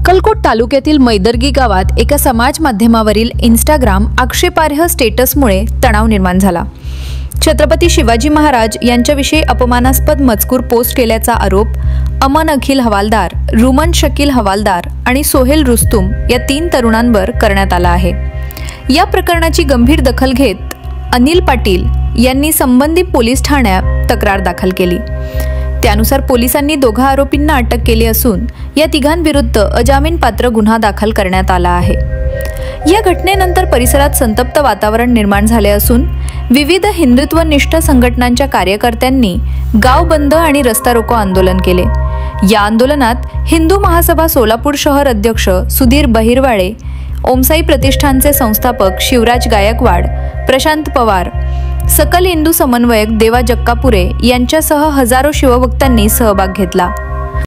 अक्कलकोट तालुक्यातील मैदर्गी गावात एका समाज माध्यमावरील इंस्टाग्राम आक्षेपार्ह स्टेटसमुळे तणाव निर्माण झाला। छत्रपती शिवाजी महाराज यांच्याविषयी अपमानास्पद मजकूर पोस्ट केल्याचा आरोप अमन अखिल हवालदार, रुमन शकील हवालदार आणि सोहेल रुस्तुम या 3 तरुणांवर करण्यात आला आहे। या प्रकरणाची गंभीर दखल घेत अनिल पाटील यांनी संबंधित पोलीस ठाण्यात तक्रार दाखल केली। त्यानुसार पोलिसांनी दोघा आरोपींना अटक केली असून या तिघांविरुद्ध अजामीनपात्र गुन्हा दाखल करण्यात आला आहे। या घटनेनंतर परिसरात संतप्त वातावरण निर्माण झाले असून विविध हिंदुत्वनिष्ठ संघटनांच्या कार्यकर्त्यांनी गाव बंद आणि रस्ता रोको आंदोलन केले। या आंदोलनात हिंदू महासभा सोलापूर शहर अध्यक्ष सुधीर बहिरवाळे, ओमसाई प्रतिष्ठानचे संस्थापक शिवराज गायकवाड, प्रशांत पवार, सकल हिंदू समन्वयक देवा जक्कापुरे यांच्यासह हजारो शिवभक्तांनी सहभाग घेतला।